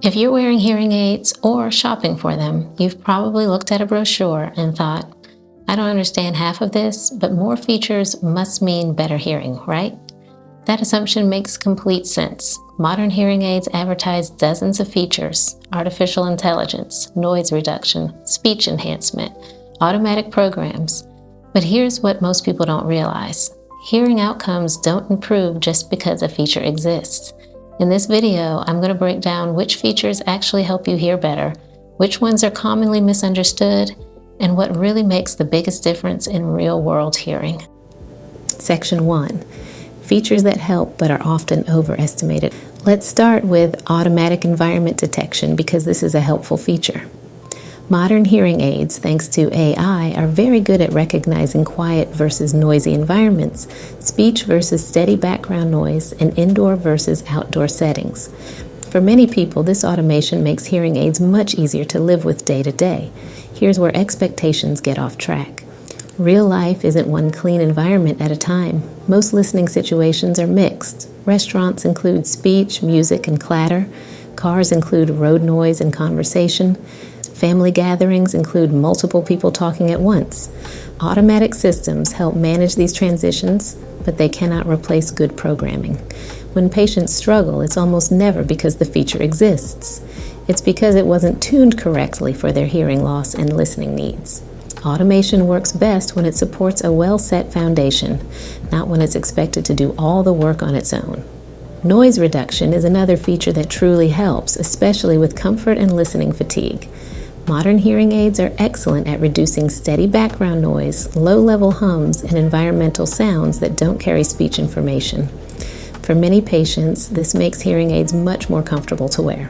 If you're wearing hearing aids or shopping for them, you've probably looked at a brochure and thought, I don't understand half of this, but more features must mean better hearing, right? That assumption makes complete sense. Modern hearing aids advertise dozens of features: artificial intelligence, noise reduction, speech enhancement, automatic programs. But here's what most people don't realize. Hearing outcomes don't improve just because a feature exists. In this video, I'm going to break down which features actually help you hear better, which ones are commonly misunderstood, and what really makes the biggest difference in real-world hearing. Section 1. Features that help but are often overestimated. Let's start with automatic environment detection because this is a helpful feature. Modern hearing aids, thanks to AI, are very good at recognizing quiet versus noisy environments, speech versus steady background noise, and indoor versus outdoor settings. For many people, this automation makes hearing aids much easier to live with day to day. Here's where expectations get off track. Real life isn't one clean environment at a time. Most listening situations are mixed. Restaurants include speech, music, and clatter. Cars include road noise and conversation. Family gatherings include multiple people talking at once. Automatic systems help manage these transitions, but they cannot replace good programming. When patients struggle, it's almost never because the feature exists. It's because it wasn't tuned correctly for their hearing loss and listening needs. Automation works best when it supports a well-set foundation, not when it's expected to do all the work on its own. Noise reduction is another feature that truly helps, especially with comfort and listening fatigue. Modern hearing aids are excellent at reducing steady background noise, low-level hums, and environmental sounds that don't carry speech information. For many patients, this makes hearing aids much more comfortable to wear.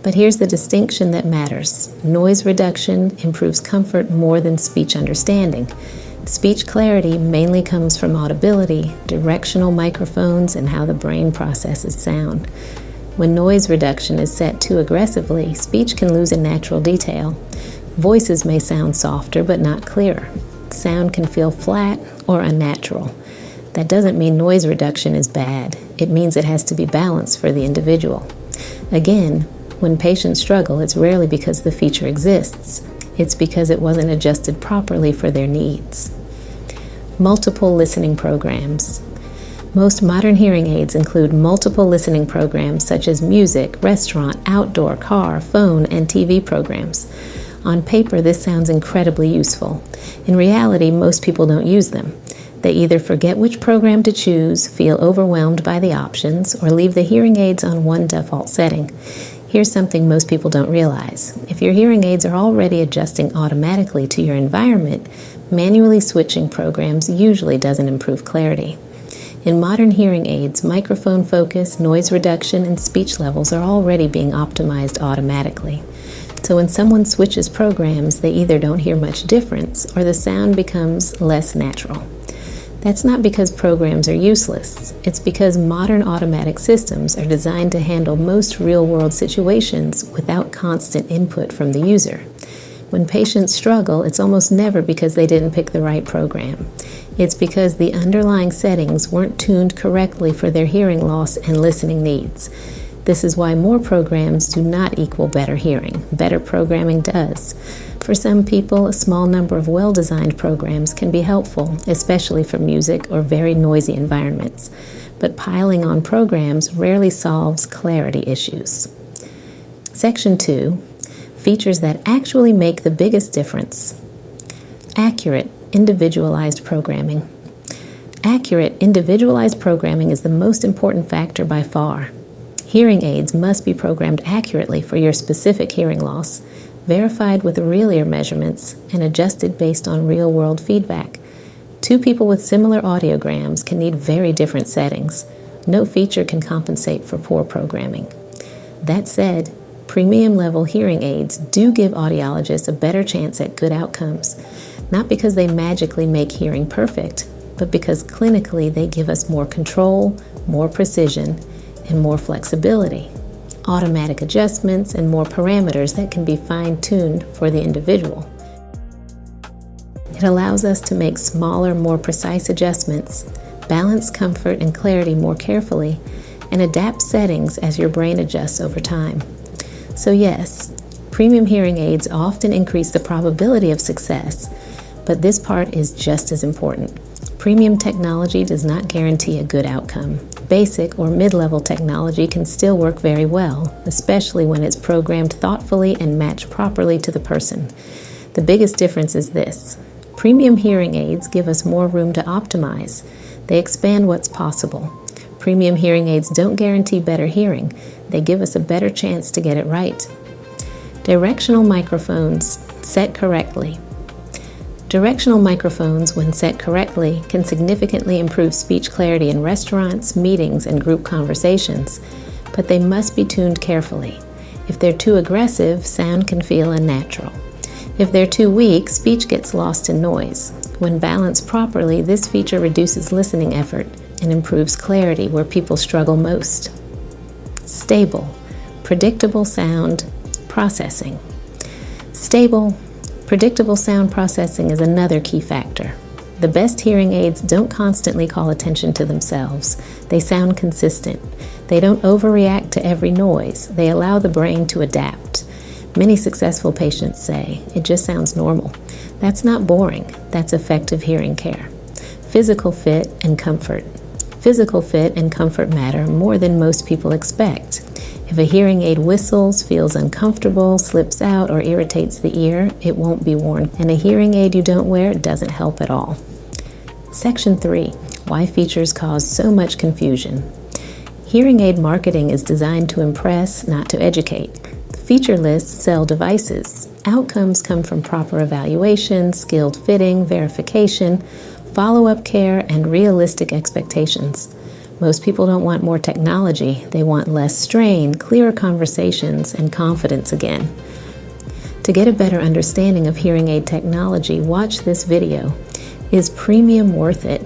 But here's the distinction that matters. Noise reduction improves comfort more than speech understanding. Speech clarity mainly comes from audibility, directional microphones, and how the brain processes sound. When noise reduction is set too aggressively, speech can lose a natural detail. Voices may sound softer but not clearer. Sound can feel flat or unnatural. That doesn't mean noise reduction is bad. It means it has to be balanced for the individual. Again, when patients struggle, it's rarely because the feature exists. It's because it wasn't adjusted properly for their needs. Multiple listening programs. Most modern hearing aids include multiple listening programs such as music, restaurant, outdoor, car, phone, and TV programs. On paper, this sounds incredibly useful. In reality, most people don't use them. They either forget which program to choose, feel overwhelmed by the options, or leave the hearing aids on one default setting. Here's something most people don't realize. If your hearing aids are already adjusting automatically to your environment, manually switching programs usually doesn't improve clarity. In modern hearing aids, microphone focus, noise reduction, and speech levels are already being optimized automatically. So when someone switches programs, they either don't hear much difference or the sound becomes less natural. That's not because programs are useless. It's because modern automatic systems are designed to handle most real-world situations without constant input from the user. When patients struggle, it's almost never because they didn't pick the right program. It's because the underlying settings weren't tuned correctly for their hearing loss and listening needs. This is why more programs do not equal better hearing. Better programming does. For some people, a small number of well-designed programs can be helpful, especially for music or very noisy environments. But piling on programs rarely solves clarity issues. Section 2. Features that actually make the biggest difference. Accurate, individualized programming. Accurate, individualized programming is the most important factor by far. Hearing aids must be programmed accurately for your specific hearing loss, verified with real ear measurements, and adjusted based on real-world feedback. Two people with similar audiograms can need very different settings. No feature can compensate for poor programming. That said, premium-level hearing aids do give audiologists a better chance at good outcomes, not because they magically make hearing perfect, but because clinically they give us more control, more precision, and more flexibility, automatic adjustments, and more parameters that can be fine-tuned for the individual. It allows us to make smaller, more precise adjustments, balance comfort and clarity more carefully, and adapt settings as your brain adjusts over time. So yes, premium hearing aids often increase the probability of success, but this part is just as important. Premium technology does not guarantee a good outcome. Basic or mid-level technology can still work very well, especially when it's programmed thoughtfully and matched properly to the person. The biggest difference is this. Premium hearing aids give us more room to optimize. They expand what's possible. Premium hearing aids don't guarantee better hearing. They give us a better chance to get it right. Directional microphones set correctly. Directional microphones, when set correctly, can significantly improve speech clarity in restaurants, meetings, and group conversations, but they must be tuned carefully. If they're too aggressive, sound can feel unnatural. If they're too weak, speech gets lost in noise. When balanced properly, this feature reduces listening effort and improves clarity where people struggle most. Stable, predictable sound processing. Stable, predictable sound processing is another key factor. The best hearing aids don't constantly call attention to themselves. They sound consistent. They don't overreact to every noise. They allow the brain to adapt. Many successful patients say, "It just sounds normal." That's not boring. That's effective hearing care. Physical fit and comfort. Physical fit and comfort matter more than most people expect. If a hearing aid whistles, feels uncomfortable, slips out, or irritates the ear, it won't be worn, and a hearing aid you don't wear doesn't help at all. Section 3. Why features cause so much confusion. Hearing aid marketing is designed to impress, not to educate. Feature lists sell devices. Outcomes come from proper evaluation, skilled fitting, verification, follow-up care, and realistic expectations. Most people don't want more technology. They want less strain, clearer conversations, and confidence again. To get a better understanding of hearing aid technology, watch this video. Is premium worth it?